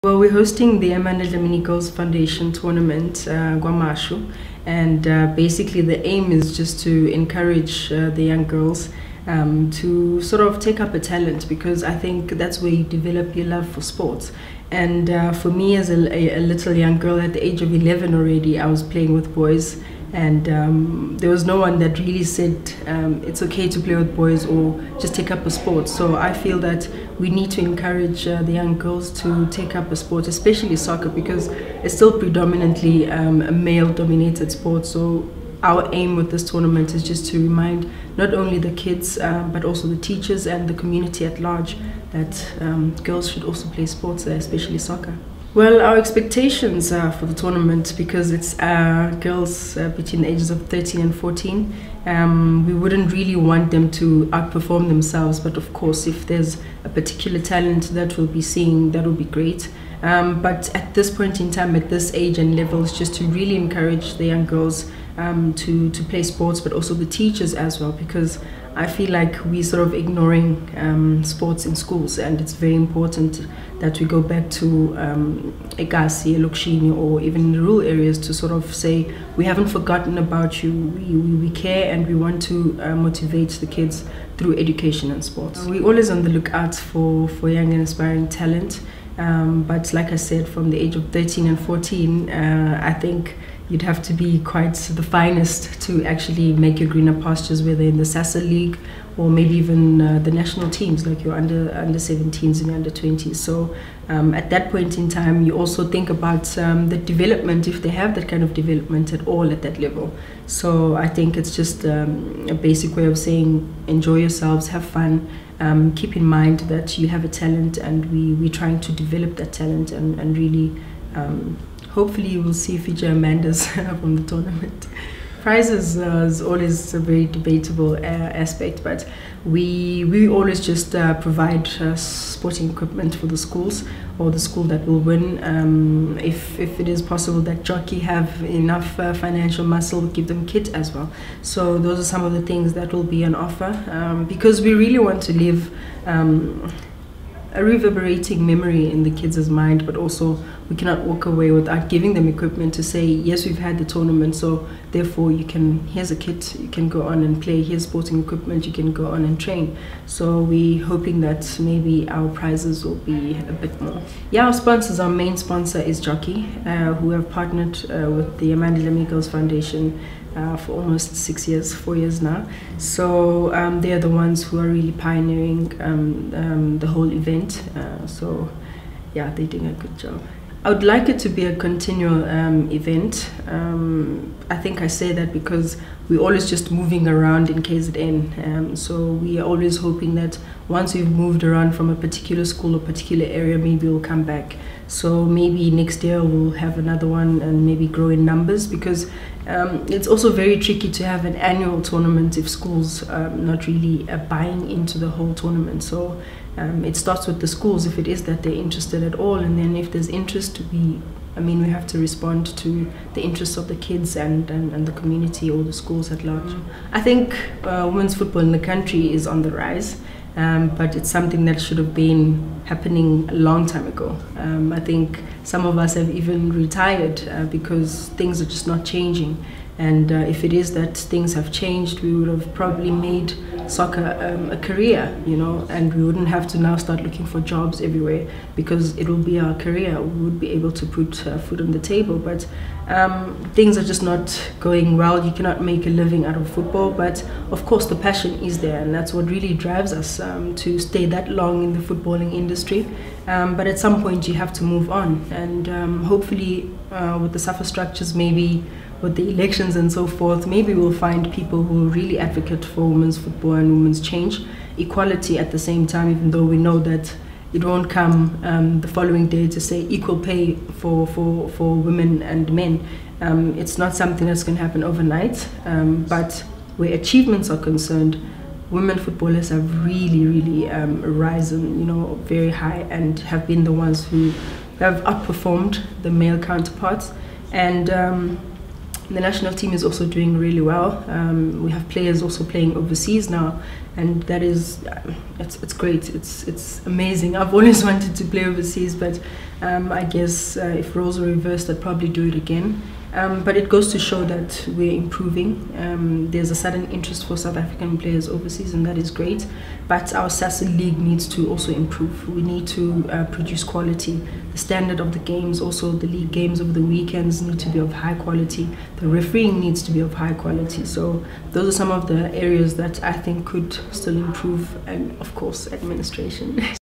Well, we're hosting the Amanda Dlamini Girls Foundation tournament, KwaMashu, and basically the aim is just to encourage the young girls to sort of take up a talent, because I think that's where you develop your love for sports. And for me, as a little young girl at the age of 11 already, I was playing with boys, and there was no one that really said it's okay to play with boys or just take up a sport. So I feel that we need to encourage the young girls to take up a sport, especially soccer, because it's still predominantly a male-dominated sport. So our aim with this tournament is just to remind not only the kids but also the teachers and the community at large that girls should also play sports, especially soccer. Well, our expectations for the tournament, because it's girls between the ages of 13 and 14, we wouldn't really want them to outperform themselves, but of course if there's a particular talent that we'll be seeing, that would be great. But at this point in time, at this age and levels, just to really encourage the young girls to play sports, but also the teachers as well, because I feel like we're sort of ignoring sports in schools, and it's very important that we go back to Egasi, Lokshini, or even in the rural areas to sort of say, we haven't forgotten about you, we care, and we want to motivate the kids through education and sports. We're always on the lookout for young and aspiring talent, but like I said, from the age of 13 and 14, I think you'd have to be quite the finest to actually make your greener pastures, whether in the SASA League or maybe even the national teams, like your under 17s and under 20s. So at that point in time, you also think about the development, if they have that kind of development at all at that level. So I think it's just a basic way of saying, enjoy yourselves, have fun, keep in mind that you have a talent, and we're trying to develop that talent and really hopefully you will see future Amandas from the tournament. Prizes is always a very debatable aspect, but we always just provide sporting equipment for the schools, or the school that will win. If it is possible that jockey have enough financial muscle, give them kit as well. So those are some of the things that will be on offer, because we really want to leave a reverberating memory in the kids' mind, but also we cannot walk away without giving them equipment to say, yes, we've had the tournament, so therefore here's a kit, you can go on and play, here's sporting equipment, you can go on and train. So we're hoping that maybe our prizes will be a bit more. Yeah, our sponsors, our main sponsor is Jockey, who have partnered with the Amanda Dlamini Girls Foundation for almost 4 years now. So they're the ones who are really pioneering the whole event. So yeah, they're doing a good job. I would like it to be a continual event. I think I say that because we're always just moving around in KZN. So we are always hoping that once we've moved around from a particular school or particular area, maybe we'll come back. So maybe next year we'll have another one and maybe grow in numbers, because it's also very tricky to have an annual tournament if schools are not really buying into the whole tournament. So it starts with the schools, if it is that they're interested at all, and then if there's interest, we have to respond to the interests of the kids and the community or the schools at large. I think women's football in the country is on the rise, but it's something that should have been happening a long time ago. I think some of us have even retired because things are just not changing. And if it is that things have changed, we would have probably made soccer a career, and we wouldn't have to now start looking for jobs everywhere, because it will be our career. We would be able to put food on the table, but things are just not going well. You cannot make a living out of football, but of course the passion is there, and that's what really drives us to stay that long in the footballing industry. But at some point you have to move on, and hopefully with the SAFA structures, maybe with the elections and so forth, maybe we'll find people who really advocate for women's football and women's change, equality at the same time, even though we know that it won't come the following day to say equal pay for women and men. It's not something that's going to happen overnight, but where achievements are concerned, women footballers have really risen, very high, and have been the ones who have outperformed the male counterparts. And the national team is also doing really well. We have players also playing overseas now, and that is, it's great. It's amazing. I've always wanted to play overseas, but I guess if roles were reversed, I'd probably do it again. But it goes to show that we're improving. There's a sudden interest for South African players overseas, and that is great. But our SASA league needs to also improve. We need to produce quality. The standard of the games, also the league games over the weekends, need to be of high quality. The refereeing needs to be of high quality. So those are some of the areas that I think could still improve, and of course, administration.